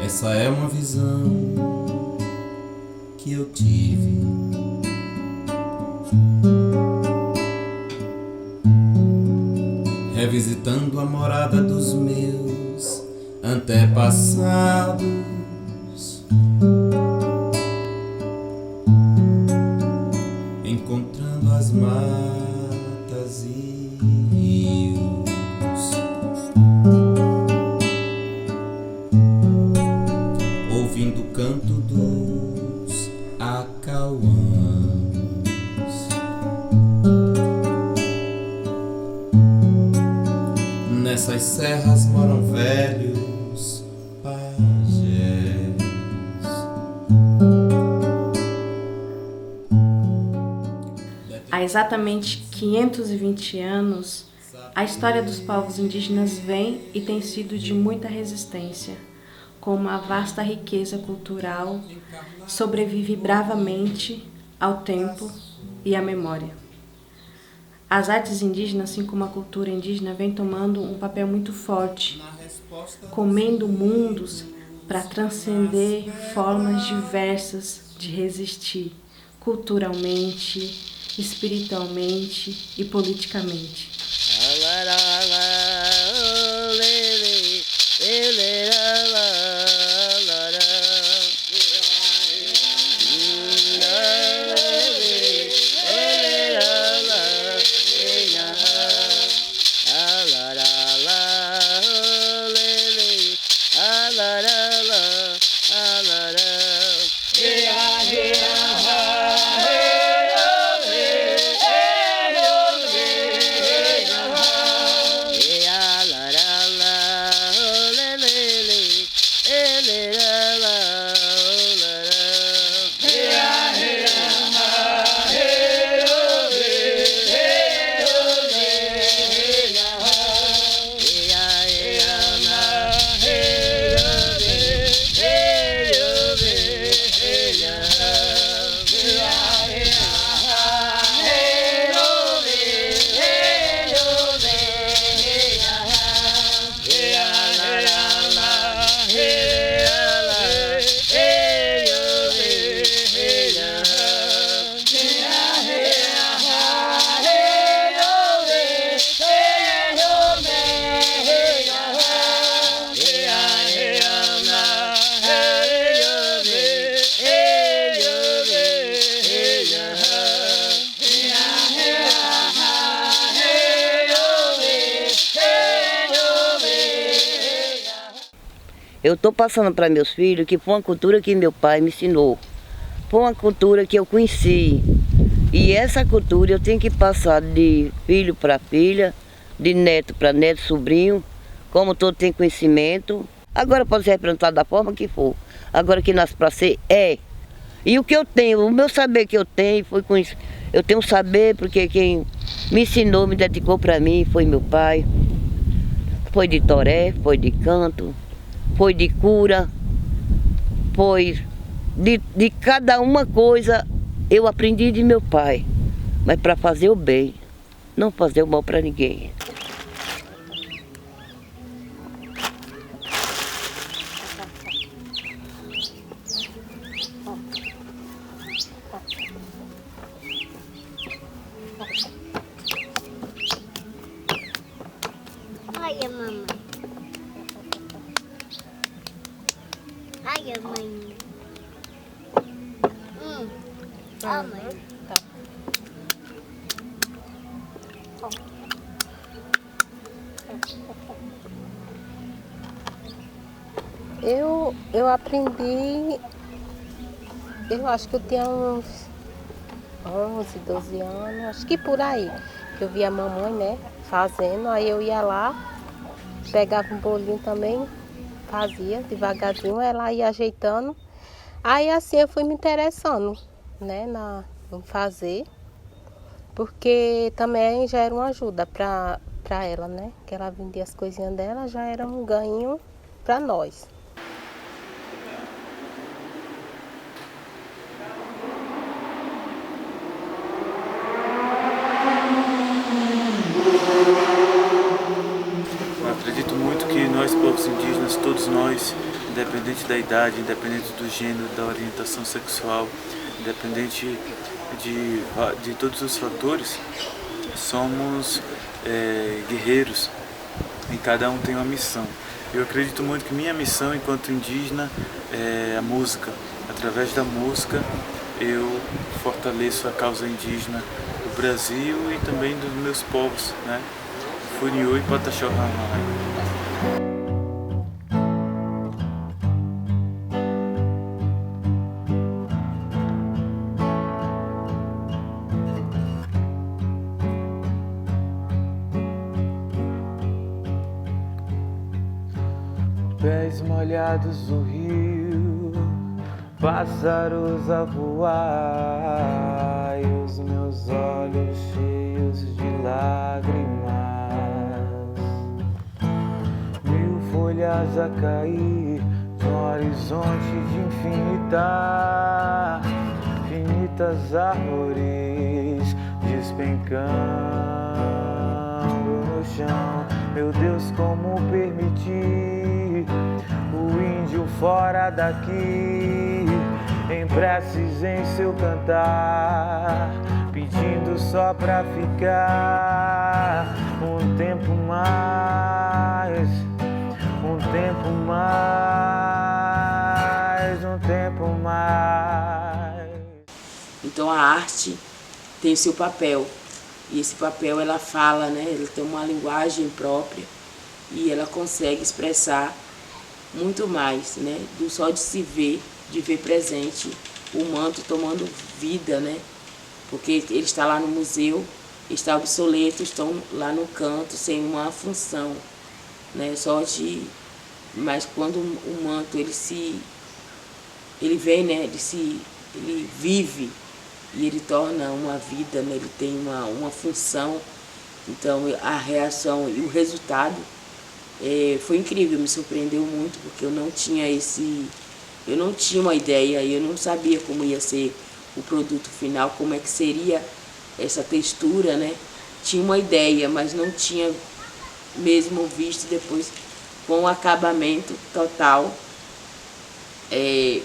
Essa é uma visão que eu tive, revisitando a morada dos meus antepassados, encontrando as matas e rios, ouvindo o canto dos acauãs, nessas serras moram velhos pajés. Há exatamente 520 anos, a história dos povos indígenas vem e tem sido de muita resistência. Com uma vasta riqueza cultural, sobrevive bravamente ao tempo e à memória. As artes indígenas, assim como a cultura indígena, vem tomando um papel muito forte, comendo mundos para transcender formas diversas de resistir, culturalmente, espiritualmente e politicamente. Eu estou passando para meus filhos que foi uma cultura que meu pai me ensinou, foi uma cultura que eu conheci. E essa cultura eu tenho que passar de filho para filha, de neto para neto, sobrinho, como todo tem conhecimento. Agora pode ser representado da forma que for. Agora que nasce para ser, é. E o que eu tenho, o meu saber que eu tenho, foi com isso. Eu tenho saber porque quem me ensinou, me dedicou para mim, foi meu pai. Foi de toré, foi de canto, foi de cura, foi de cada uma coisa eu aprendi de meu pai, mas para fazer o bem, não fazer o mal para ninguém. Olha, mamãe. Olha, mãe. Ó, mãe. Tá. Eu aprendi, eu acho que eu tinha uns 11, 12 anos, acho que por aí, que eu via a mamãe, né, fazendo, aí eu ia lá, pegava um bolinho também, fazia devagarzinho, ela ia ajeitando, aí assim eu fui me interessando, né, em fazer, porque também já era uma ajuda para ela, né? Que ela vendia as coisinhas dela, já era um ganho para nós. Eu acredito muito que nós, povos indígenas, todos nós, independente da idade, independente do gênero, da orientação sexual, independente de todos os fatores, somos guerreiros e cada um tem uma missão. Eu acredito muito que minha missão enquanto indígena é a música. Através da música eu fortaleço a causa indígena do Brasil e também dos meus povos, né? Funiú e Pataxó-Ramai. Pés molhados do rio, pássaros a voar e os meus olhos cheios de lágrimas, mil folhas a cair de um horizonte de infinitas árvores despencando no chão. Meu Deus, como permitir o índio fora daqui, em preces em seu cantar, pedindo só pra ficar um tempo mais, um tempo mais, um tempo mais. Então a arte tem o seu papel, e esse papel ela fala, né? Ela tem uma linguagem própria e ela consegue expressar muito mais, né? Do só de se ver, de ver presente o manto tomando vida, né? Porque ele está lá no museu, está obsoleto, estão lá no canto sem uma função, né? Mas quando o manto ele vem, né? Ele vive e ele torna uma vida, né? Ele tem uma função. Então a reação e o resultado foi incrível, me surpreendeu muito, porque eu não tinha uma ideia, eu não sabia como ia ser o produto final, como é que seria essa textura, né? Tinha uma ideia, mas não tinha mesmo visto depois com o acabamento total.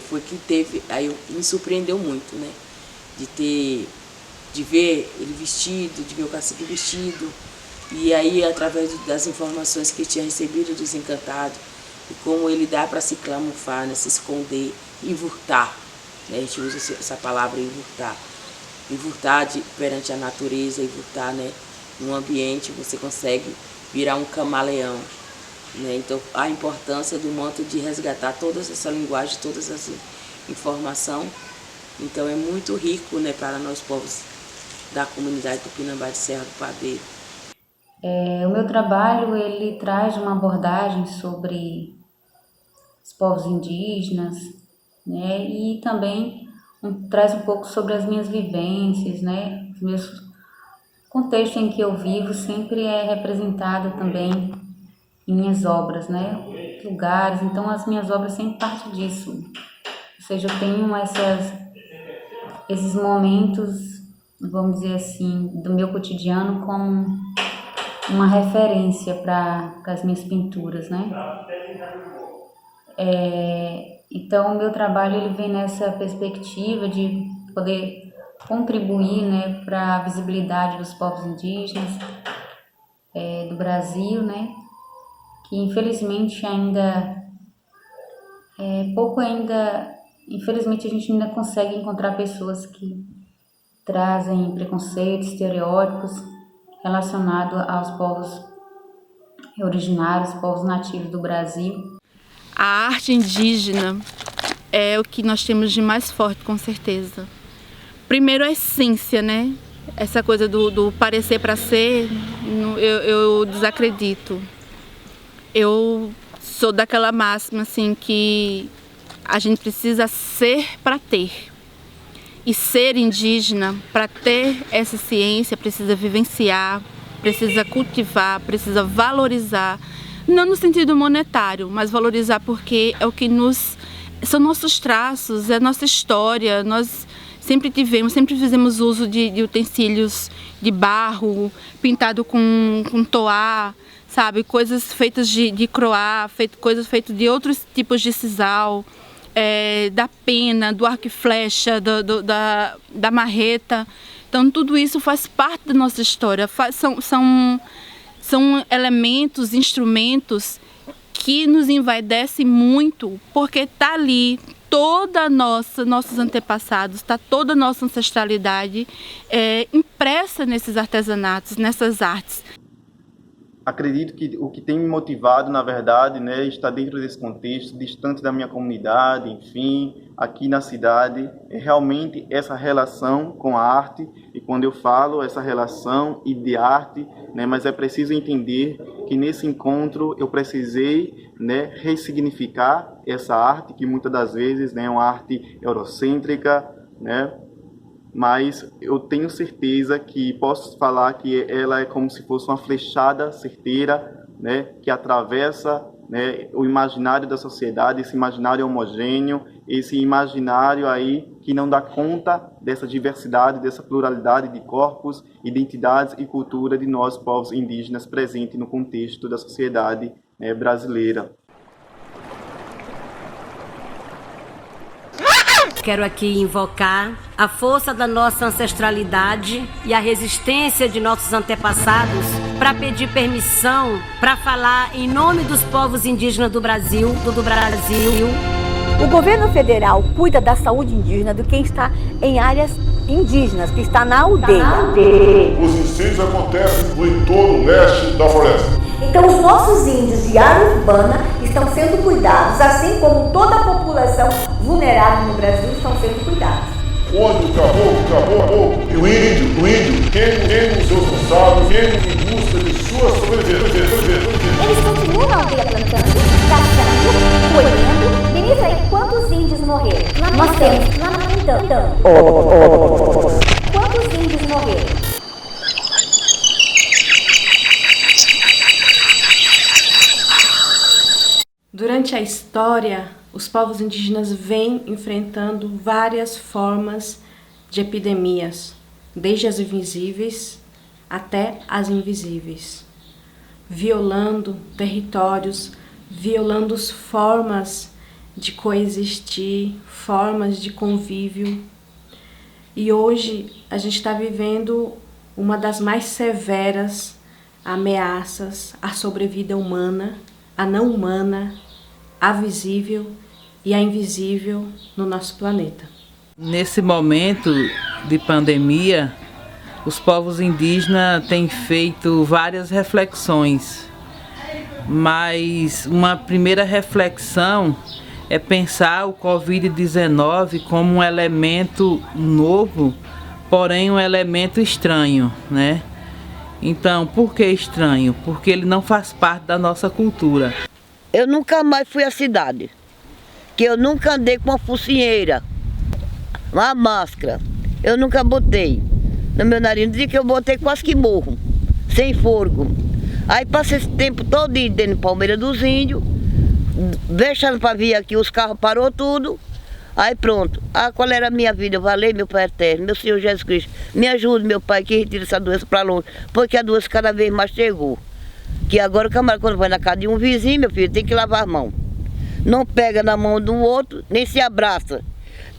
Foi que teve, aí me surpreendeu muito, né? De ver ele vestido, de ver o cacique vestido, e aí através das informações que tinha recebido dos encantados, e como ele dá para se camuflar, né, se esconder, envurtar, né, a gente usa essa palavra envurtar perante a natureza, envurtar, né, num ambiente você consegue virar um camaleão, né? Então a importância do manto de resgatar toda essa linguagem, toda essa informação. Então é muito rico, né, para nós povos da comunidade Tupinambá de Serra do Padeiro. O meu trabalho ele traz uma abordagem sobre os povos indígenas, né, e também traz um pouco sobre as minhas vivências, né, os meus contextos em que eu vivo sempre é representado também em minhas obras, né, lugares. Então as minhas obras sempre partem disso, ou seja, eu tenho esses momentos, vamos dizer assim, do meu cotidiano como uma referência para as minhas pinturas, né? Então, o meu trabalho ele vem nessa perspectiva de poder contribuir, né, para a visibilidade dos povos indígenas do Brasil, né? Que infelizmente infelizmente a gente ainda consegue encontrar pessoas que trazem preconceitos, estereótipos relacionados aos povos originários, povos nativos do Brasil. A arte indígena é o que nós temos de mais forte, com certeza. Primeiro a essência, né? Essa coisa do parecer para ser, eu desacredito. Eu sou daquela máxima assim que a gente precisa ser para ter. E ser indígena, para ter essa ciência, precisa vivenciar, precisa cultivar, precisa valorizar, não no sentido monetário, mas valorizar porque é o que são nossos traços, é a nossa história. Nós sempre fizemos uso de utensílios de barro, pintado com toá, sabe? Coisas feitas de croá, coisas feitas de outros tipos de sisal, da pena, do arco e flecha, da marreta. Então tudo isso faz parte da nossa história, são elementos, instrumentos que nos envaidecem muito, porque está ali nossos antepassados, está toda a nossa ancestralidade impressa nesses artesanatos, nessas artes. Acredito que o que tem me motivado, na verdade, né, está dentro desse contexto, distante da minha comunidade, enfim, aqui na cidade, é realmente essa relação com a arte. E quando eu falo essa relação e de arte, né, mas é preciso entender que nesse encontro eu precisei, né, ressignificar essa arte, que muitas das vezes, né, é uma arte eurocêntrica, né, mas eu tenho certeza que posso falar que ela é como se fosse uma flechada certeira, né, que atravessa, né, o imaginário da sociedade, esse imaginário homogêneo, esse imaginário aí que não dá conta dessa diversidade, dessa pluralidade de corpos, identidades e cultura de nós, povos indígenas, presentes no contexto da sociedade, né, brasileira. Quero aqui invocar a força da nossa ancestralidade e a resistência de nossos antepassados para pedir permissão para falar em nome dos povos indígenas do Brasil. O governo federal cuida da saúde indígena de quem está em áreas indígenas, que está na aldeia. Os incêndios acontecem no entorno leste da floresta. Então os nossos índios de área urbana estão sendo cuidados, assim como toda a população vulnerável no Brasil estão sendo cuidados. Onde o caboclo e o índio queimam os seus roçados, queimam em busca de sua sobrevivência. Eles continuam na aldeia plantando, caçando, colhendo. Denise, aí quantos índios morreram? Nós temos lamentando. Quantos índios morreram? Durante a história, os povos indígenas vêm enfrentando várias formas de epidemias, desde as invisíveis até as invisíveis, violando territórios, violando formas de coexistir, formas de convívio. E hoje a gente está vivendo uma das mais severas ameaças à sobrevida humana, a não humana, a visível e a invisível no nosso planeta. Nesse momento de pandemia, os povos indígenas têm feito várias reflexões, mas uma primeira reflexão é pensar o Covid-19 como um elemento novo, porém um elemento estranho, né? Então, por que estranho? Porque ele não faz parte da nossa cultura. Eu nunca mais fui à cidade, que eu nunca andei com uma focinheira, uma máscara. Eu nunca botei no meu nariz, dizia que eu botei quase que morro, sem forgo. Aí passei esse tempo todo dentro de Palmeira dos Índios, deixando para vir aqui, os carros parou tudo. Aí pronto, qual era a minha vida? Eu falei, meu Pai eterno, meu Senhor Jesus Cristo, me ajude, meu Pai, que retire essa doença para longe, porque a doença cada vez mais chegou. Que agora o camarada, quando vai na casa de um vizinho, meu filho, tem que lavar a mão. Não pega na mão do outro, nem se abraça.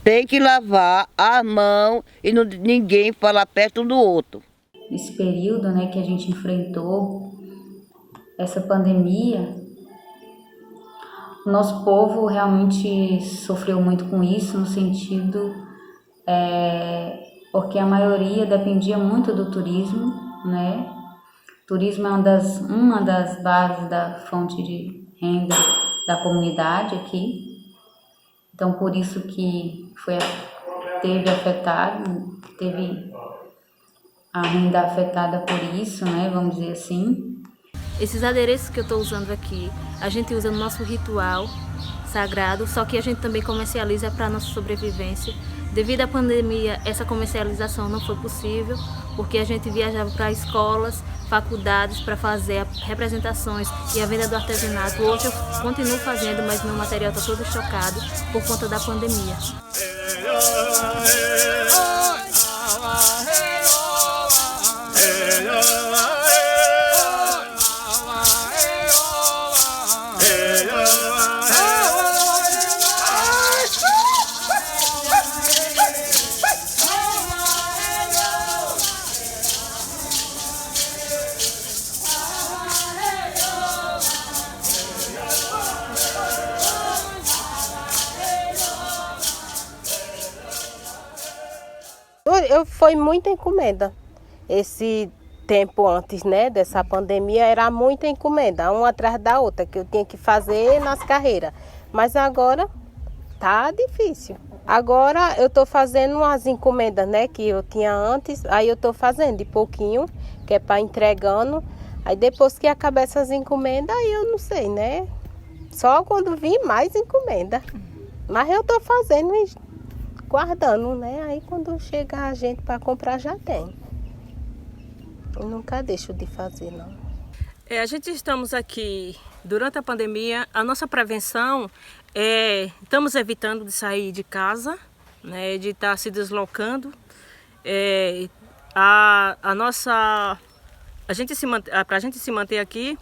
Tem que lavar a mão e ninguém falar perto um do outro. Nesse período, né, que a gente enfrentou essa pandemia, o nosso povo realmente sofreu muito com isso, no sentido porque a maioria dependia muito do turismo, né? O turismo é uma das bases da fonte de renda da comunidade aqui. Então, por isso que teve a renda afetada por isso, né? Vamos dizer assim. Esses adereços que eu estou usando aqui, a gente usa no nosso ritual sagrado, só que a gente também comercializa para a nossa sobrevivência. Devido à pandemia, essa comercialização não foi possível, porque a gente viajava para escolas, faculdades para fazer representações e a venda do artesanato. Hoje eu continuo fazendo, mas meu material está todo estocado por conta da pandemia. Foi muita encomenda. Esse tempo antes, né, dessa pandemia, era muita encomenda, uma atrás da outra, que eu tinha que fazer nas carreiras. Mas agora tá difícil. Agora eu tô fazendo umas encomendas, né, que eu tinha antes, aí eu tô fazendo de pouquinho, que é para entregando. Aí depois que acabar essas encomendas, aí eu não sei, né? Só quando vir mais encomenda. Mas eu tô fazendo e guardando, né? Aí quando chegar a gente para comprar já tem. Eu nunca deixo de fazer, não. A gente estamos aqui durante a pandemia. A nossa prevenção estamos evitando de sair de casa, né? De estar se deslocando. Para a gente se manter aqui,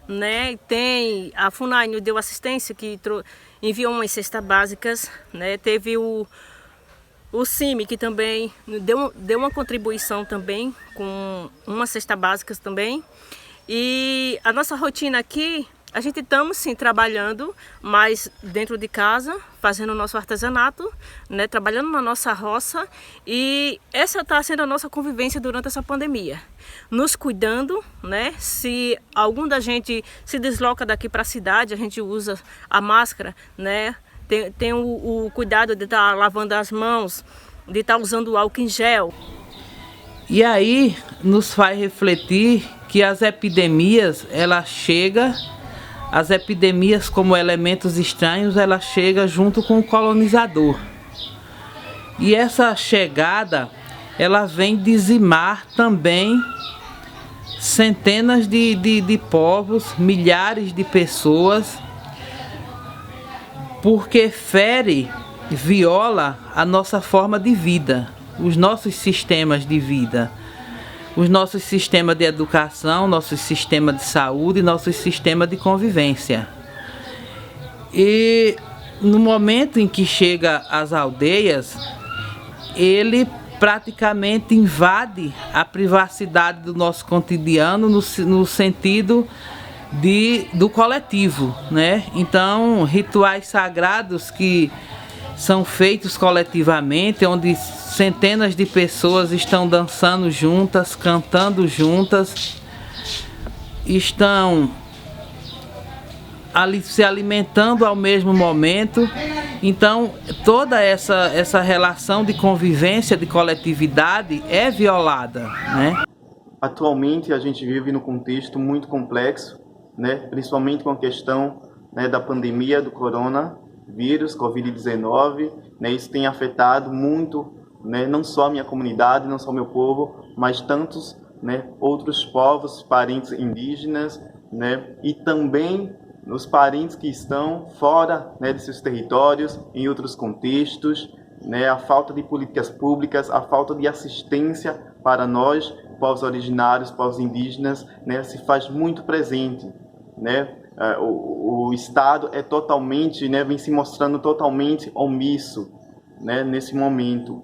né? Tem a FUNAI nos deu assistência, que enviou umas cestas básicas, né? Teve o CIMI, que também deu uma contribuição também, com umas cestas básicas também. E a nossa rotina aqui, a gente estamos sim trabalhando, mas dentro de casa, fazendo o nosso artesanato, né, trabalhando na nossa roça. E essa está sendo a nossa convivência durante essa pandemia. Nos cuidando, né? Se algum da gente se desloca daqui para a cidade, a gente usa a máscara, né? Tem o cuidado de estar lavando as mãos, de estar usando o álcool em gel. E aí nos faz refletir que as epidemias, as epidemias como elementos estranhos, ela chega junto com o colonizador. E essa chegada, ela vem dizimar também centenas de povos, milhares de pessoas, porque fere, viola a nossa forma de vida, os nossos sistemas de vida, os nossos sistemas de educação, nossos sistemas de saúde, nossos sistemas de convivência. E no momento em que chega às aldeias, ele praticamente invade a privacidade do nosso cotidiano no sentido do coletivo, né? Então, rituais sagrados que são feitos coletivamente, onde centenas de pessoas estão dançando juntas, cantando juntas, estão ali se alimentando ao mesmo momento. Então, toda essa relação de convivência, de coletividade é violada, né? Atualmente, a gente vive num contexto muito complexo, né? Principalmente com a questão, né, da pandemia do coronavírus, Covid-19, né? Isso tem afetado muito, né, não só a minha comunidade, não só o meu povo, mas tantos, né, outros povos, parentes indígenas, né? E também os parentes que estão fora, né, de seus territórios, em outros contextos, né? A falta de políticas públicas, a falta de assistência para nós, povos originários, povos indígenas, né, se faz muito presente, né? O Estado é totalmente, né, vem se mostrando totalmente omisso, né, nesse momento.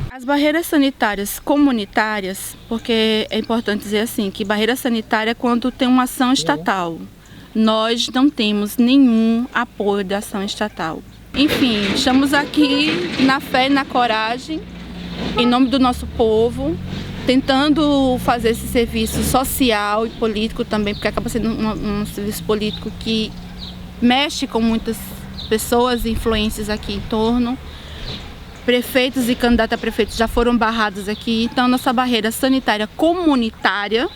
As barreiras sanitárias comunitárias, porque é importante dizer assim, que barreira sanitária é quando tem uma ação estatal. Nós não temos nenhum apoio da ação estatal. Enfim, estamos aqui na fé e na coragem, em nome do nosso povo, tentando fazer esse serviço social e político também, porque acaba sendo um serviço político que mexe com muitas pessoas e influências aqui em torno. Prefeitos e candidatos a prefeitos já foram barrados aqui, então nossa barreira sanitária comunitária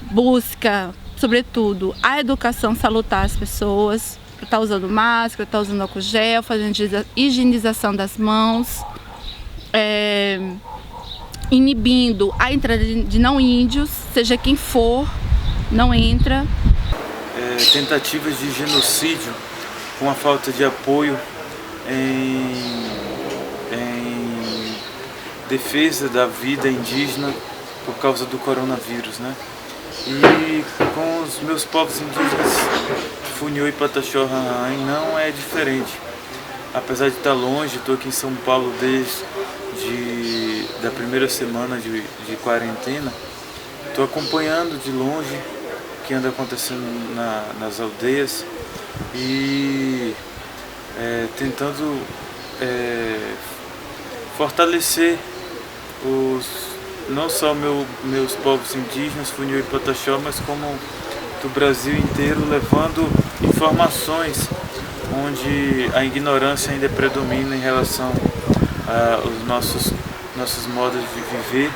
busca, sobretudo, a educação salutar às pessoas, para estar usando máscara, estar usando álcool gel, fazendo higienização das mãos, inibindo a entrada de não índios, seja quem for, não entra. Tentativas de genocídio com a falta de apoio em defesa da vida indígena por causa do coronavírus, né? E com os meus povos indígenas, Funiô e Pataxó Rarrain, não é diferente. Apesar de estar longe, estou aqui em São Paulo desde da primeira semana de quarentena, estou acompanhando de longe o que anda acontecendo nas aldeias e tentando fortalecer não só meus povos indígenas, Funiô e Pataxó, mas como do Brasil inteiro, levando informações onde a ignorância ainda predomina em relação aos nossos modos de viver.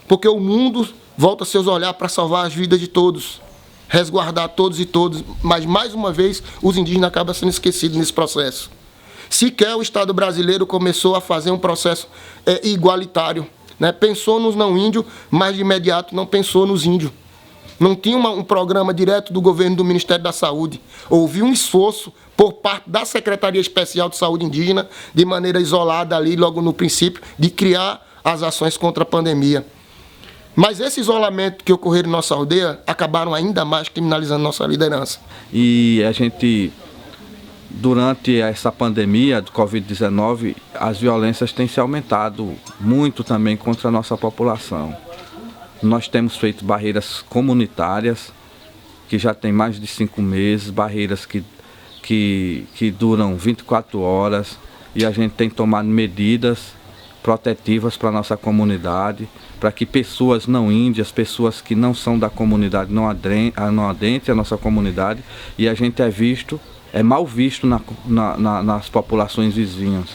Porque o mundo volta seus olhares para salvar as vidas de todos, resguardar todos e todas, mas mais uma vez os indígenas acabam sendo esquecidos nesse processo. Sequer o Estado brasileiro começou a fazer um processo igualitário, né? Pensou nos não índios, mas de imediato não pensou nos índios. Não tinha um programa direto do governo do Ministério da Saúde. Houve um esforço por parte da Secretaria Especial de Saúde Indígena, de maneira isolada ali, logo no princípio, de criar as ações contra a pandemia. Mas esse isolamento que ocorreu em nossa aldeia acabaram ainda mais criminalizando nossa liderança. E a gente, durante essa pandemia do Covid-19, as violências têm se aumentado muito também contra a nossa população. Nós temos feito barreiras comunitárias, que já tem mais de 5 meses, barreiras que duram 24 horas, e a gente tem tomado medidas protetivas para a nossa comunidade, para que pessoas não índias, pessoas que não são da comunidade, não adentrem a nossa comunidade, e a gente é mal visto nas populações vizinhas,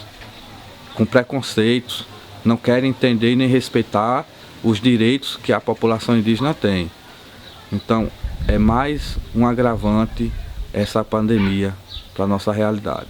com preconceitos, não querem entender e nem respeitar os direitos que a população indígena tem. Então, é mais um agravante essa pandemia para a nossa realidade.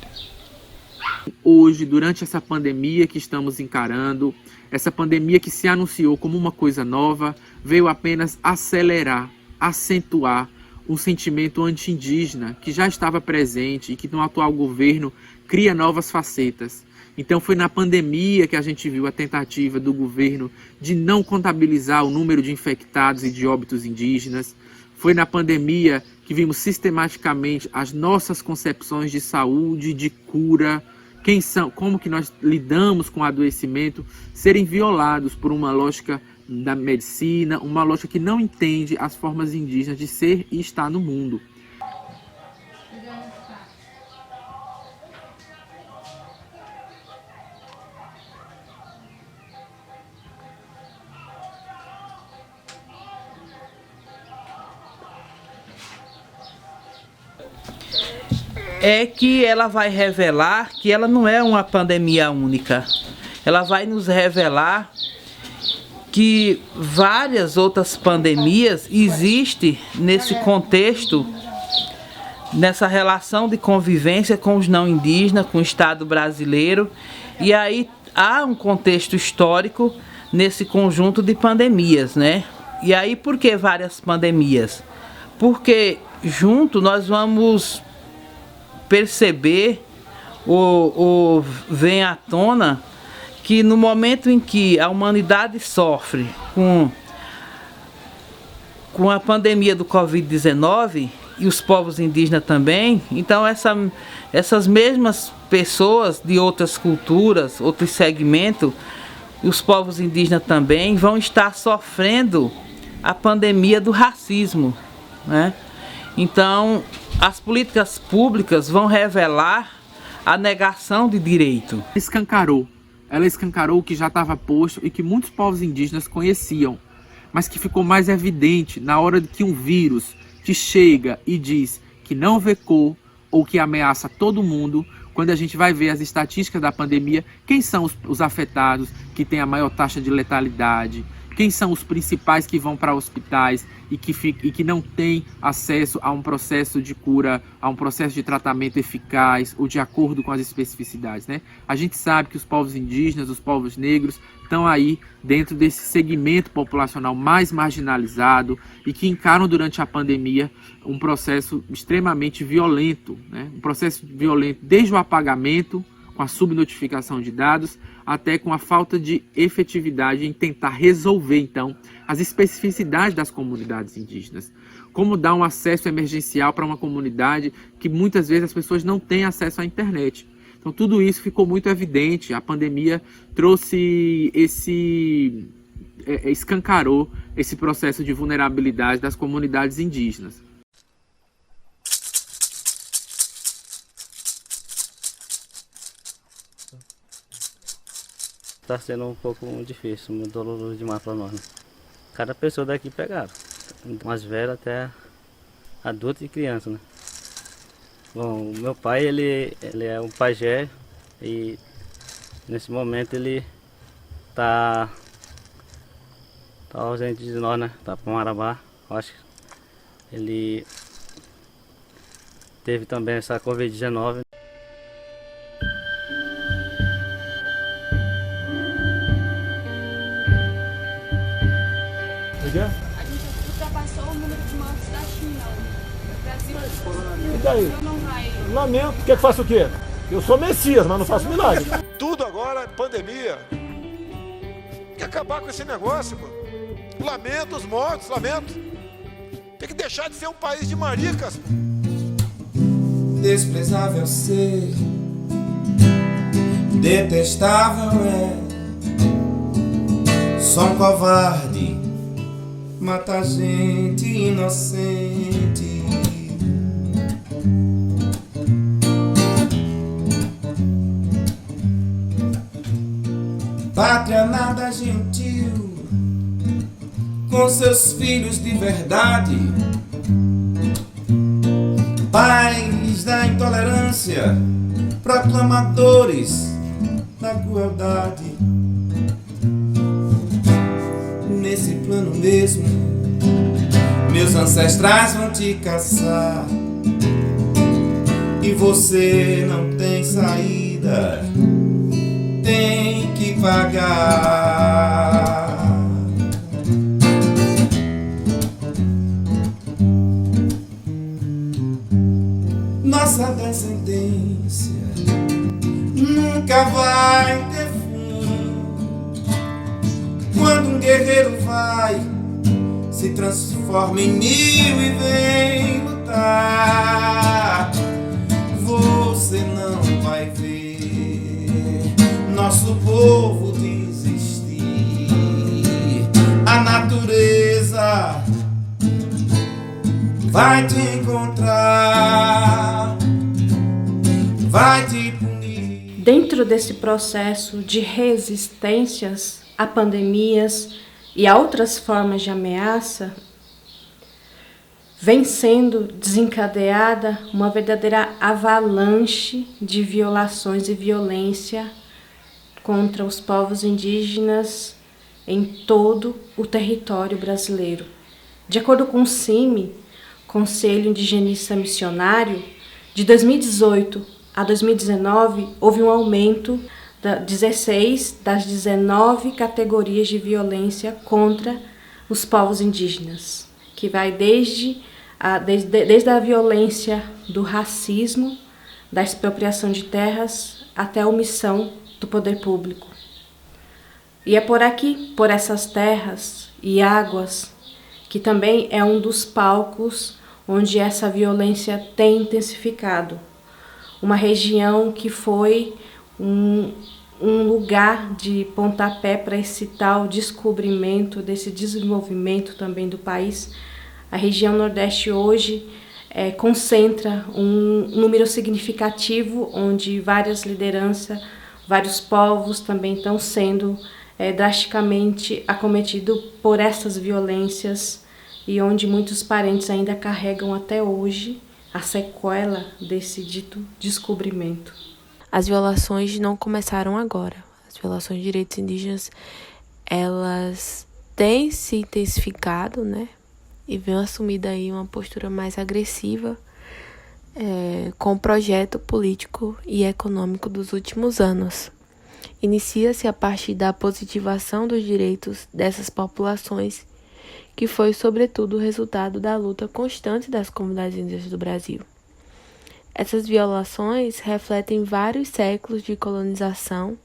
Hoje, durante essa pandemia que estamos encarando, essa pandemia que se anunciou como uma coisa nova, veio apenas acelerar, acentuar um sentimento anti-indígena que já estava presente e que no atual governo cria novas facetas. Então foi na pandemia que a gente viu a tentativa do governo de não contabilizar o número de infectados e de óbitos indígenas. Foi na pandemia que vimos sistematicamente as nossas concepções de saúde, de cura, como que nós lidamos com o adoecimento, serem violados por uma lógica da medicina, uma lógica que não entende as formas indígenas de ser e estar no mundo. É que ela vai revelar que ela não é uma pandemia única. Ela vai nos revelar que várias outras pandemias existem nesse contexto, nessa relação de convivência com os não indígenas, com o Estado brasileiro. E aí há um contexto histórico nesse conjunto de pandemias, né? E aí por que várias pandemias? Porque junto nós vamos perceber ou vem à tona que no momento em que a humanidade sofre com a pandemia do Covid-19 e os povos indígenas também, então essas mesmas pessoas de outras culturas, outros segmentos, os povos indígenas também vão estar sofrendo a pandemia do racismo, né? Então, as políticas públicas vão revelar a negação de direito. Escancarou ela escancarou o que já estava posto e que muitos povos indígenas conheciam, mas que ficou mais evidente na hora que um vírus te chega e diz que não vê cor ou que ameaça todo mundo. Quando a gente vai ver as estatísticas da pandemia, quem são os afetados que têm a maior taxa de letalidade? Quem são os principais que vão para hospitais e que não têm acesso a um processo de cura, a um processo de tratamento eficaz ou de acordo com as especificidades, né? A gente sabe que os povos indígenas, os povos negros, estão aí dentro desse segmento populacional mais marginalizado e que encaram durante a pandemia um processo extremamente violento, né? Um processo violento desde o apagamento, com a subnotificação de dados, até com a falta de efetividade em tentar resolver, então, as especificidades das comunidades indígenas. Como dar um acesso emergencial para uma comunidade que muitas vezes as pessoas não têm acesso à internet. Então, tudo isso ficou muito evidente. A pandemia trouxe escancarou esse processo de vulnerabilidade das comunidades indígenas. Está sendo um pouco difícil, muito doloroso demais para nós, né? Cada pessoa daqui pegaram, mais velho até adulto e criança, né? Bom, o meu pai, ele é um pajé e nesse momento ele tá ausente de nós, né? Tá para Marabá, acho que ele teve também essa Covid-19. A gente ultrapassou o número de mortes da China. O Brasil. E daí? Lamento. Quer que faça o quê? Eu sou Messias, mas não faço milagre. Tudo agora é pandemia. Tem que acabar com esse negócio, pô. Lamento os mortos, lamento. Tem que deixar de ser um país de maricas. Desprezável ser, detestável é. Só um covarde mata gente inocente. Pátria nada gentil, com seus filhos de verdade, pais da intolerância, proclamadores da crueldade. Nesse plano mesmo, meus ancestrais vão te caçar e você não tem saída, tem que pagar. Nossa descendência nunca vai ter fim. Quando um guerreiro vai, se transforma em mil e vem lutar, você não vai ver nosso povo desistir. A natureza vai te encontrar, vai te punir. Dentro desse processo de resistências a pandemias e a outras formas de ameaça, vem sendo desencadeada uma verdadeira avalanche de violações e violência contra os povos indígenas em todo o território brasileiro. De acordo com o CIMI, Conselho Indigenista Missionário, de 2018 a 2019, houve um aumento de 16 das 19 categorias de violência contra os povos indígenas, que vai desde a violência do racismo, da expropriação de terras, até a omissão do poder público. E é por aqui, por essas terras e águas, que também é um dos palcos onde essa violência tem intensificado. Uma região que foi um lugar de pontapé para esse tal descobrimento, desse desenvolvimento também do país. A região Nordeste hoje concentra um número significativo, onde várias lideranças Vários povos também estão sendo drasticamente acometidos por essas violências e onde muitos parentes ainda carregam até hoje a sequela desse dito descobrimento. As violações não começaram agora. As violações de direitos indígenas, elas têm se intensificado, né? E vem assumida aí uma postura mais agressiva com o projeto político e econômico dos últimos anos. Inicia-se a partir da positivação dos direitos dessas populações, que foi, sobretudo, o resultado da luta constante das comunidades indígenas do Brasil. Essas violações refletem vários séculos de colonização,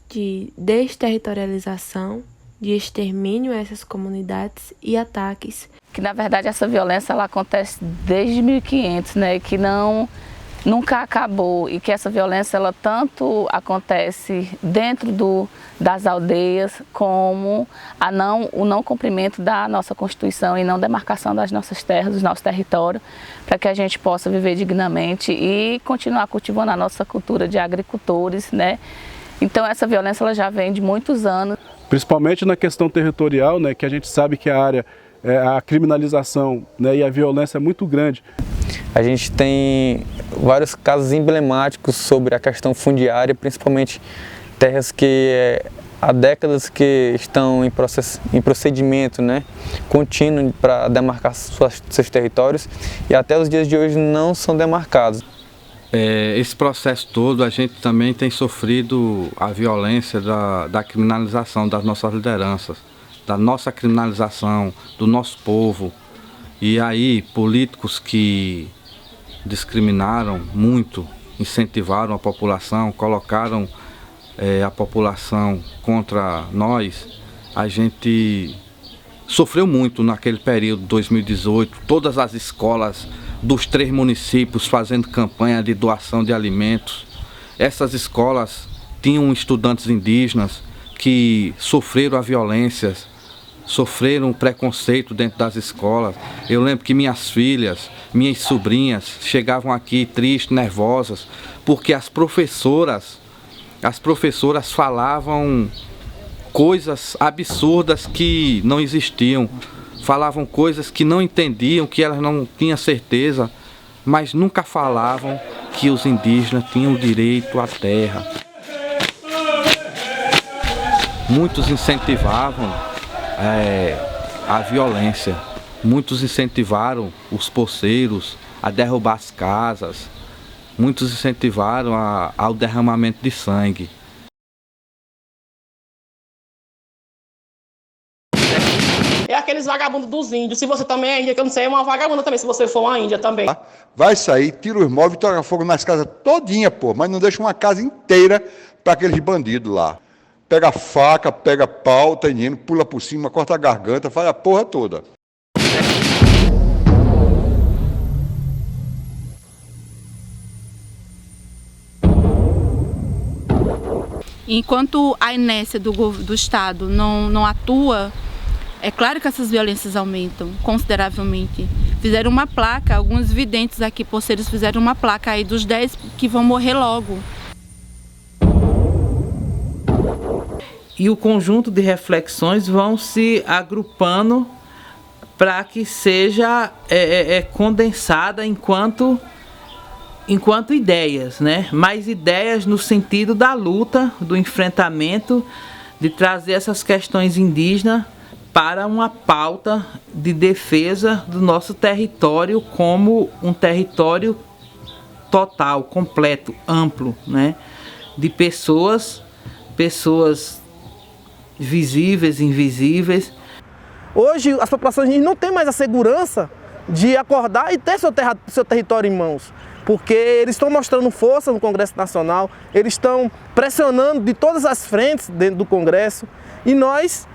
de desterritorialização, de extermínio a essas comunidades e ataques. Que, na verdade, essa violência ela acontece desde 1500, né? Que nunca acabou e que essa violência ela tanto acontece dentro das aldeias como o não cumprimento da nossa Constituição e não demarcação das nossas terras, dos nossos territórios, para que a gente possa viver dignamente e continuar cultivando a nossa cultura de agricultores, né? Então essa violência ela já vem de muitos anos. Principalmente na questão territorial, né, que a gente sabe que a área, a criminalização, né, e a violência é muito grande. A gente tem vários casos emblemáticos sobre a questão fundiária, principalmente terras que há décadas que estão em procedimento, né, contínuo para demarcar seus territórios e até os dias de hoje não são demarcados. Esse processo todo a gente também tem sofrido a violência da criminalização das nossas lideranças, da nossa criminalização, do nosso povo. E aí políticos que discriminaram muito, incentivaram a população, colocaram a população contra nós, a gente sofreu muito naquele período de 2018, todas as escolas dos 3 municípios fazendo campanha de doação de alimentos. Essas escolas tinham estudantes indígenas que sofreram a violência, sofreram preconceito dentro das escolas. Eu lembro que minhas filhas, minhas sobrinhas chegavam aqui tristes, nervosas, porque as professoras falavam coisas absurdas que não existiam. Falavam coisas que não entendiam, que elas não tinham certeza, mas nunca falavam que os indígenas tinham direito à terra. Muitos incentivavam a violência, muitos incentivaram os poceiros a derrubar as casas, muitos incentivaram ao derramamento de sangue. É aqueles vagabundos dos índios. Se você também é índia, que eu não sei, é uma vagabunda também, se você for uma índia também. Vai sair, tira os móveis, toca fogo nas casas todinha, pô, mas não deixa uma casa inteira para aqueles bandidos lá. Pega faca, pega pau, tá indo, pula por cima, corta a garganta, faz a porra toda. Enquanto a inércia do Estado não atua, é claro que essas violências aumentam consideravelmente. Fizeram uma placa, alguns videntes aqui, poceiros, fizeram uma placa aí dos 10 que vão morrer logo. E o conjunto de reflexões vão se agrupando para que seja condensada enquanto ideias, né? Mais ideias no sentido da luta, do enfrentamento, de trazer essas questões indígenas para uma pauta de defesa do nosso território como um território total, completo, amplo, né? De pessoas visíveis, invisíveis. Hoje as populações não têm mais a segurança de acordar e ter seu território em mãos, porque eles estão mostrando força no Congresso Nacional, eles estão pressionando de todas as frentes dentro do Congresso e nós,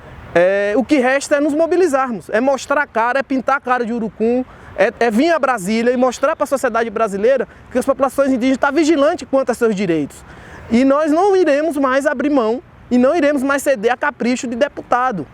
o que resta é nos mobilizarmos, é mostrar a cara, é pintar a cara de urucum, é vir a Brasília e mostrar para a sociedade brasileira que as populações indígenas estão vigilantes quanto a seus direitos. E nós não iremos mais abrir mão e não iremos mais ceder a capricho de deputado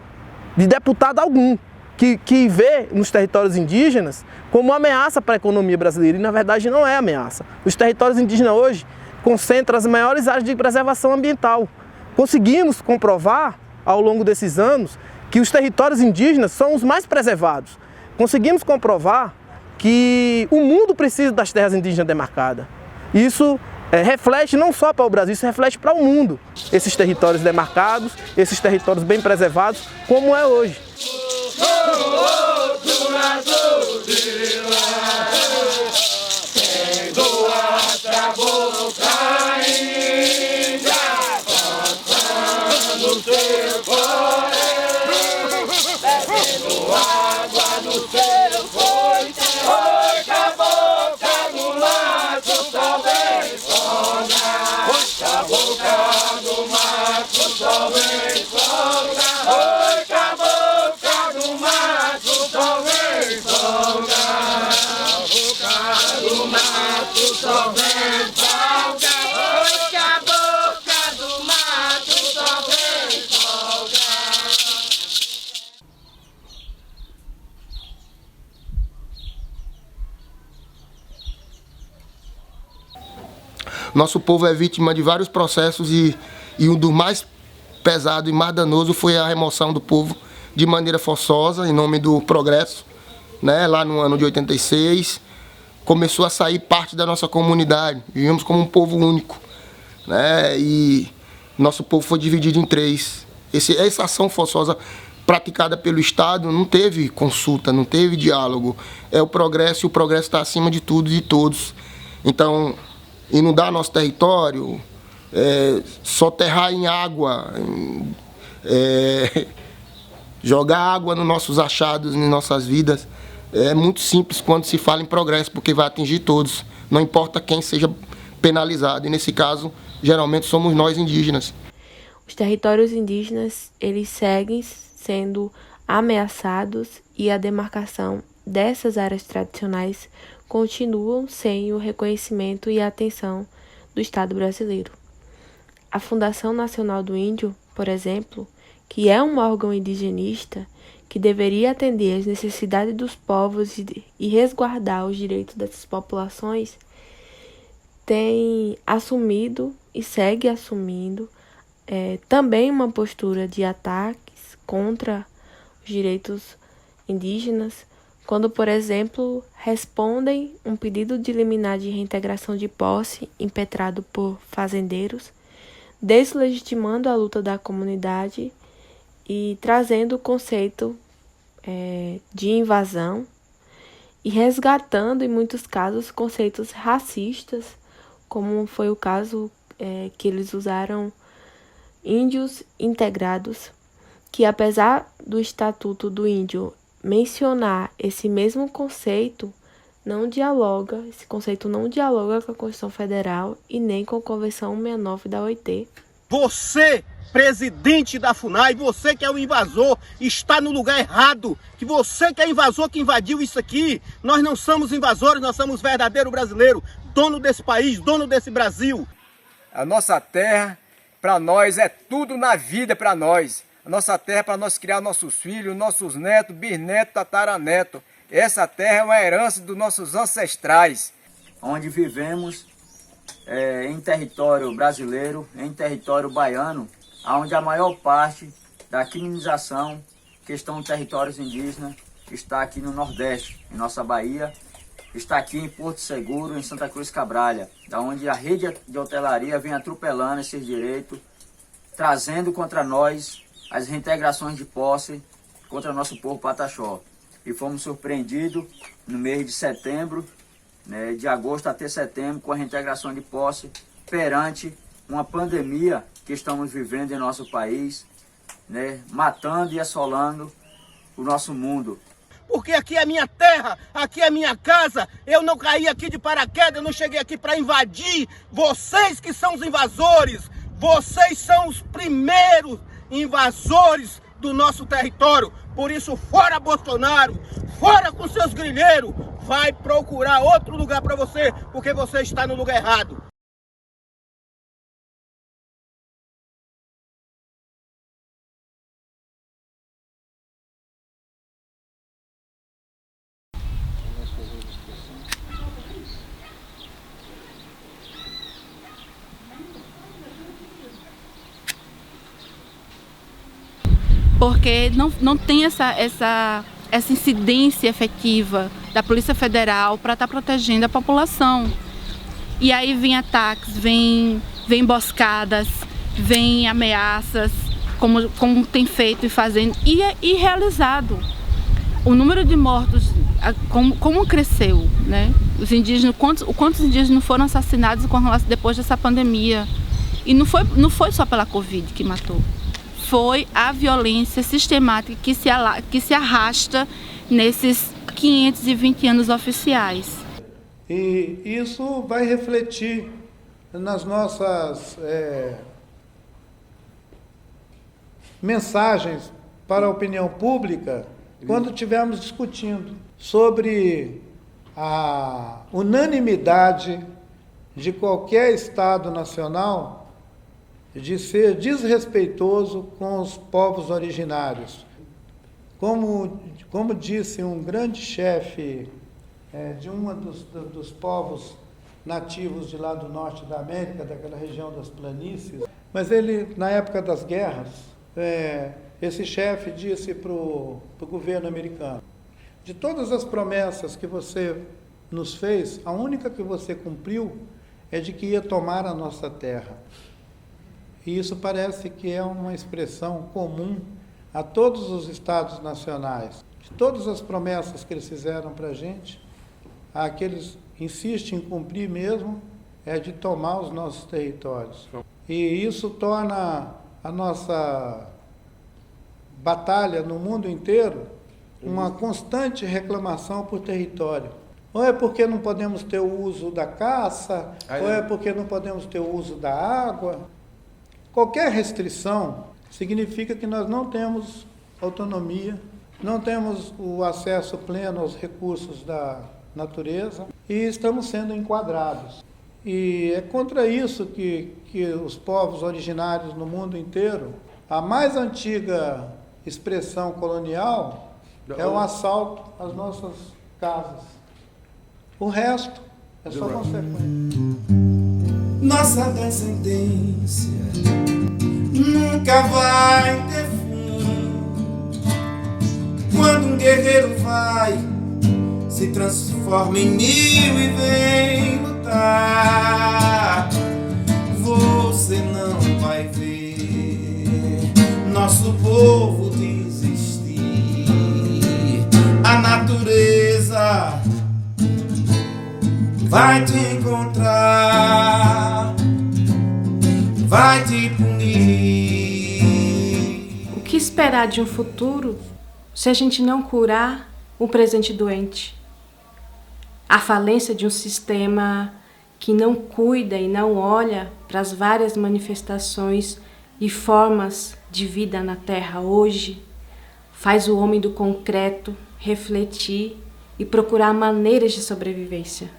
algum, que vê nos territórios indígenas como uma ameaça para a economia brasileira, e na verdade não é ameaça. Os territórios indígenas hoje concentra as maiores áreas de preservação ambiental. Conseguimos comprovar, ao longo desses anos, que os territórios indígenas são os mais preservados. Conseguimos comprovar que o mundo precisa das terras indígenas demarcadas. Isso reflete não só para o Brasil, isso reflete para o mundo. Esses territórios demarcados, esses territórios bem preservados, como é hoje. Nosso povo é vítima de vários processos e um dos mais pesados e mais danoso foi a remoção do povo de maneira forçosa, em nome do progresso, né? Lá no ano de 86, começou a sair parte da nossa comunidade, vivíamos como um povo único, né? E nosso povo foi dividido em três. Essa ação forçosa praticada pelo Estado não teve consulta, não teve diálogo. É o progresso, e o progresso está acima de tudo e de todos. Então, inundar nosso território, soterrar em água, jogar água nos nossos achados, em nossas vidas, é muito simples quando se fala em progresso, porque vai atingir todos, não importa quem seja penalizado. E nesse caso, geralmente somos nós indígenas. Os territórios indígenas, eles seguem sendo ameaçados e a demarcação dessas áreas tradicionais continuam sem o reconhecimento e a atenção do Estado brasileiro. A Fundação Nacional do Índio, por exemplo, que é um órgão indigenista que deveria atender às necessidades dos povos e resguardar os direitos dessas populações, tem assumido e segue assumindo também uma postura de ataques contra os direitos indígenas, quando, por exemplo, respondem um pedido de liminar de reintegração de posse impetrado por fazendeiros, deslegitimando a luta da comunidade e trazendo o conceito de invasão e resgatando, em muitos casos, conceitos racistas, como foi o caso que eles usaram índios integrados, que apesar do Estatuto do Índio mencionar esse mesmo conceito, esse conceito não dialoga com a Constituição Federal e nem com a Convenção 169 da OIT. Você, presidente da FUNAI, você que é o invasor, está no lugar errado. Que você que é invasor, que invadiu isso aqui. Nós não somos invasores, nós somos verdadeiros brasileiros, dono desse país, dono desse Brasil. A nossa terra, para nós, é tudo na vida para nós. A nossa terra é para nós criar nossos filhos, nossos netos, bisnetos, tataranetos. Essa terra é uma herança dos nossos ancestrais. Onde vivemos em território brasileiro, em território baiano, onde a maior parte da criminalização, questão de territórios indígenas, está aqui no Nordeste, em nossa Bahia, está aqui em Porto Seguro, em Santa Cruz Cabralha, da onde a rede de hotelaria vem atropelando esses direitos, trazendo contra nós as reintegrações de posse contra nosso povo pataxó. E fomos surpreendidos no mês de setembro, né, de agosto até setembro, com a reintegração de posse perante uma pandemia que estamos vivendo em nosso país, né, matando e assolando o nosso mundo. Porque aqui é minha terra, aqui é minha casa, eu não caí aqui de paraquedas, eu não cheguei aqui para invadir. Vocês que são os invasores, vocês são os primeiros invasores do nosso território. Por isso, fora Bolsonaro, fora com seus grilheiros, vai procurar outro lugar para você, porque você está no lugar errado. porque não tem essa incidência efetiva da Polícia Federal para estar protegendo a população. E aí vem ataques, vem emboscadas, vem ameaças, como tem feito e fazendo, e realizado. O número de mortos, como cresceu, né? Os indígenas, quantos indígenas não foram assassinados depois dessa pandemia? E não foi só pela Covid que matou. Foi a violência sistemática que se arrasta nesses 520 anos oficiais. E isso vai refletir nas nossas mensagens para a opinião pública quando estivermos discutindo sobre a unanimidade de qualquer Estado nacional de ser desrespeitoso com os povos originários. Como disse um grande chefe de um dos povos nativos de lá do norte da América, daquela região das planícies, mas ele, na época das guerras, esse chefe disse para o governo americano: de todas as promessas que você nos fez, a única que você cumpriu é de que ia tomar a nossa terra. E isso parece que é uma expressão comum a todos os estados nacionais. De todas as promessas que eles fizeram para a gente, a que eles insistem em cumprir mesmo é de tomar os nossos territórios. E isso torna a nossa batalha no mundo inteiro uma constante reclamação por território. Ou é porque não podemos ter o uso da caça, ou é porque não podemos ter o uso da água. Qualquer restrição significa que nós não temos autonomia, não temos o acesso pleno aos recursos da natureza e estamos sendo enquadrados. E é contra isso que os povos originários no mundo inteiro, a mais antiga expressão colonial é o assalto às nossas casas. O resto é só consequência. Nossa descendência nunca vai ter fim. Quando um guerreiro vai, se transforma em mil e vem lutar, você não vai ver nosso povo desistir. A natureza vai te encontrar, vai te punir. O que esperar de um futuro se a gente não curar o presente doente? A falência de um sistema que não cuida e não olha para as várias manifestações e formas de vida na Terra hoje faz o homem do concreto refletir e procurar maneiras de sobrevivência.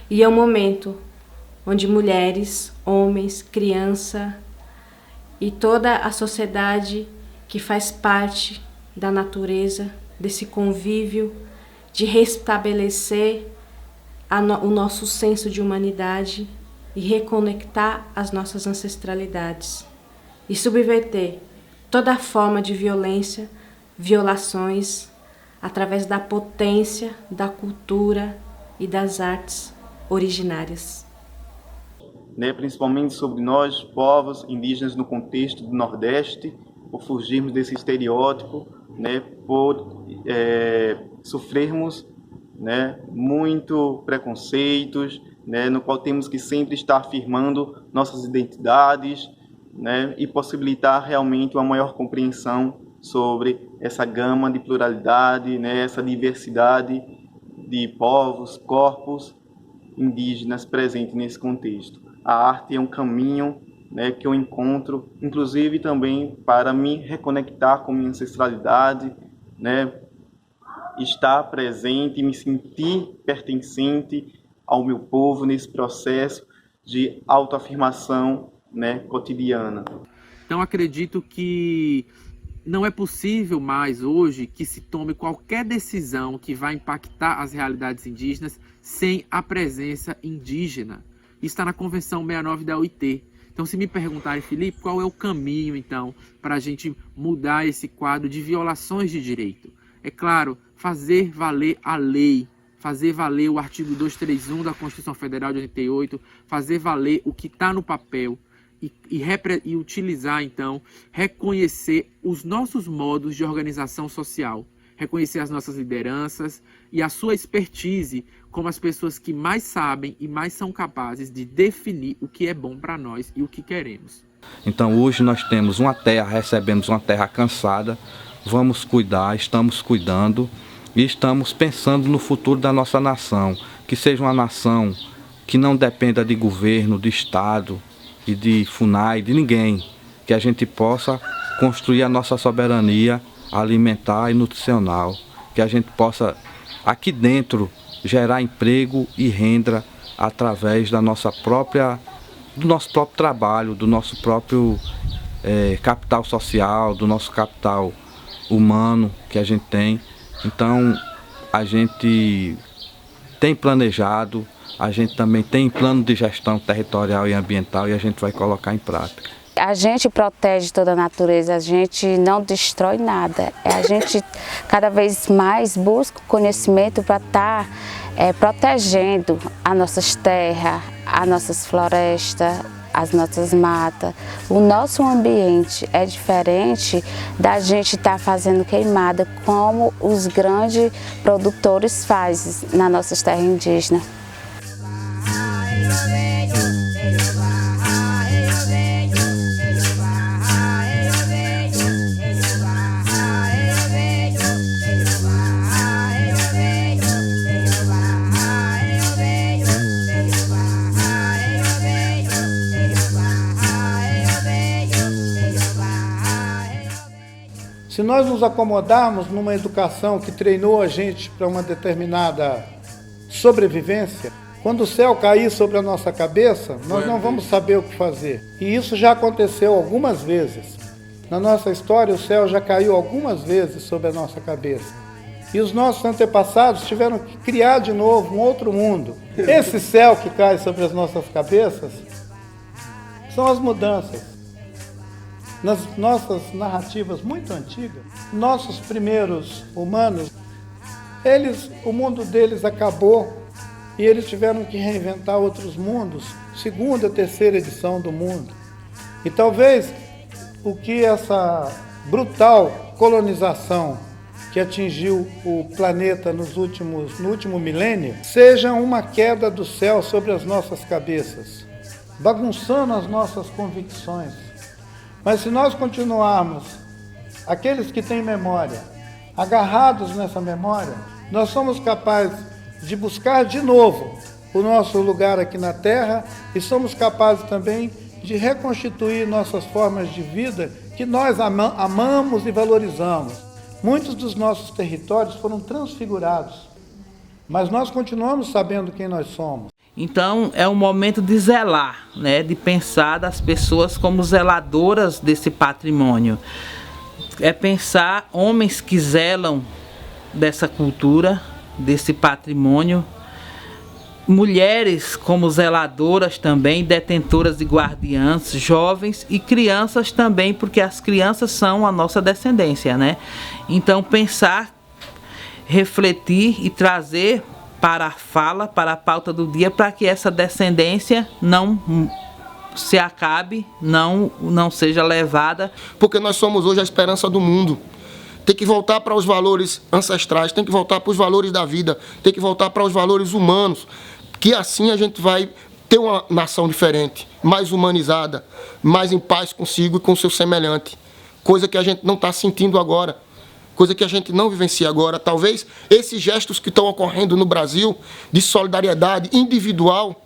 E é um momento onde mulheres, homens, criança e toda a sociedade que faz parte da natureza, desse convívio, de restabelecer o nosso senso de humanidade e reconectar as nossas ancestralidades e subverter toda forma de violência, violações, através da potência, da cultura e das artes originárias. Principalmente sobre nós, povos indígenas no contexto do Nordeste, por fugirmos desse estereótipo, por sofrermos muito preconceitos, no qual temos que sempre estar afirmando nossas identidades, e possibilitar realmente uma maior compreensão sobre essa gama de pluralidade, essa diversidade de povos, corpos indígenas presentes nesse contexto. A arte é um caminho que eu encontro, inclusive também para me reconectar com minha ancestralidade, estar presente e me sentir pertencente ao meu povo nesse processo de autoafirmação cotidiana. Então acredito que não é possível mais hoje que se tome qualquer decisão que vai impactar as realidades indígenas sem a presença indígena. Isso está na Convenção 69 da OIT. Então, se me perguntarem, Felipe, qual é o caminho, então, para a gente mudar esse quadro de violações de direito? É claro, fazer valer a lei, fazer valer o artigo 231 da Constituição Federal de 88, fazer valer o que está no papel e utilizar, então, reconhecer os nossos modos de organização social, reconhecer as nossas lideranças e a sua expertise como as pessoas que mais sabem e mais são capazes de definir o que é bom para nós e o que queremos. Então hoje nós temos uma terra, recebemos uma terra cansada, vamos cuidar, estamos cuidando e estamos pensando no futuro da nossa nação, que seja uma nação que não dependa de governo, de Estado e de FUNAI, de ninguém, que a gente possa construir a nossa soberania alimentar e nutricional, que a gente possa aqui dentro gerar emprego e renda através da nossa própria, do nosso próprio trabalho, do nosso próprio capital social, do nosso capital humano que a gente tem. Então a gente tem planejado, a gente também tem plano de gestão territorial e ambiental e a gente vai colocar em prática. A gente protege toda a natureza, a gente não destrói nada. A gente cada vez mais busca conhecimento para estar protegendo as nossas terras, as nossas florestas, as nossas matas. O nosso ambiente é diferente da gente estar fazendo queimada como os grandes produtores fazem nas nossas terras indígenas. Se nós nos acomodarmos numa educação que treinou a gente para uma determinada sobrevivência, quando o céu cair sobre a nossa cabeça, nós não vamos saber o que fazer. E isso já aconteceu algumas vezes. Na nossa história, o céu já caiu algumas vezes sobre a nossa cabeça. E os nossos antepassados tiveram que criar de novo um outro mundo. Esse céu que cai sobre as nossas cabeças são as mudanças. Nas nossas narrativas muito antigas, nossos primeiros humanos, o mundo deles acabou e eles tiveram que reinventar outros mundos, segunda, terceira edição do mundo. E talvez o que essa brutal colonização que atingiu o planeta no último milênio seja uma queda do céu sobre as nossas cabeças, bagunçando as nossas convicções. Mas se nós continuarmos, aqueles que têm memória, agarrados nessa memória, nós somos capazes de buscar de novo o nosso lugar aqui na Terra e somos capazes também de reconstituir nossas formas de vida que nós amamos e valorizamos. Muitos dos nossos territórios foram transfigurados, mas nós continuamos sabendo quem nós somos. Então é um momento de zelar, né, de pensar das pessoas como zeladoras desse patrimônio. É pensar homens que zelam dessa cultura, desse patrimônio, mulheres como zeladoras também, detentoras e guardiãs, jovens e crianças também, porque as crianças são a nossa descendência, né? Então pensar, refletir e trazer para a fala, para a pauta do dia, para que essa descendência não se acabe, não seja levada. Porque nós somos hoje a esperança do mundo. Tem que voltar para os valores ancestrais, tem que voltar para os valores da vida, tem que voltar para os valores humanos, que assim a gente vai ter uma nação diferente, mais humanizada, mais em paz consigo e com o seu semelhante. Coisa que a gente não está sentindo agora. Coisa que a gente não vivencia agora. Talvez esses gestos que estão ocorrendo no Brasil, de solidariedade individual,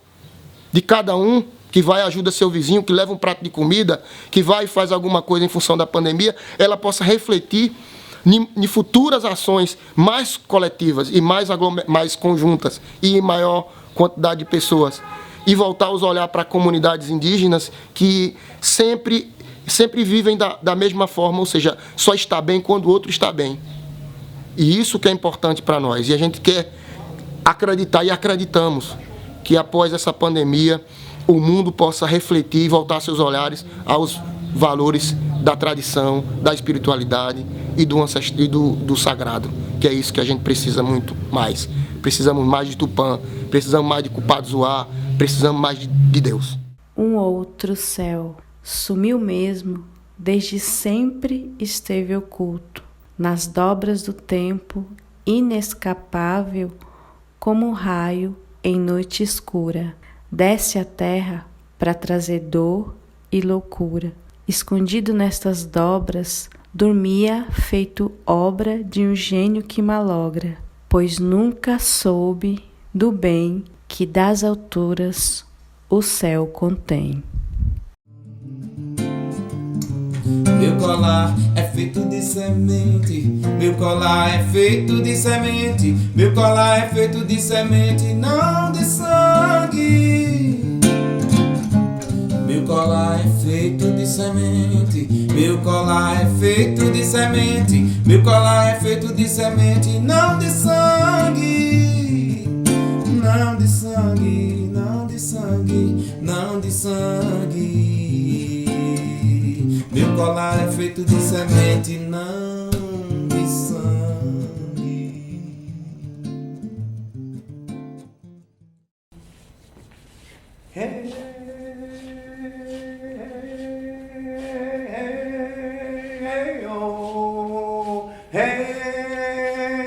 de cada um, que vai e ajuda seu vizinho, que leva um prato de comida, que vai e faz alguma coisa em função da pandemia, ela possa refletir em futuras ações mais coletivas e mais conjuntas e em maior quantidade de pessoas. E voltar os olhar para comunidades indígenas que sempre vivem da mesma forma, ou seja, só está bem quando o outro está bem. E isso que é importante para nós. E a gente quer acreditar e acreditamos que após essa pandemia o mundo possa refletir e voltar seus olhares aos valores da tradição, da espiritualidade e do sagrado, que é isso que a gente precisa muito mais. Precisamos mais de Tupã, precisamos mais de Cupazuá, precisamos mais de Deus. Um outro céu sumiu mesmo, desde sempre esteve oculto, nas dobras do tempo, inescapável, como um raio em noite escura. Desce à terra para trazer dor e loucura. Escondido nestas dobras, dormia feito obra de um gênio que malogra, pois nunca soube do bem que das alturas o céu contém. Meu colar é feito de semente, meu colar é feito de semente, meu colar é feito de semente, não de sangue. Meu colar é feito de semente, meu colar é feito de semente, meu colar é feito de semente, não de sangue. Não de sangue, não de sangue, não de sangue. Meu colar é feito de semente, não de sangue. Hey, hey, oh, hey,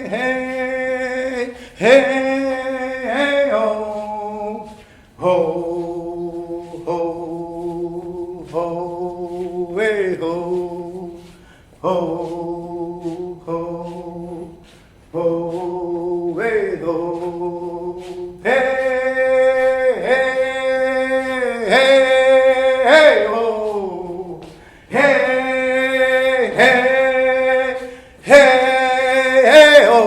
hey, hey, oh, ho, ho, ho, hey, ho, ho, ho, ho, hey, ho, hey, hey, ho, hey, hey, hey, ho,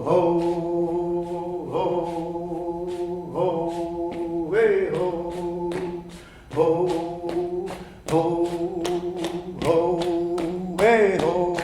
ho, ho, ho, hey, ho, ho, ho, ho, hey, ho.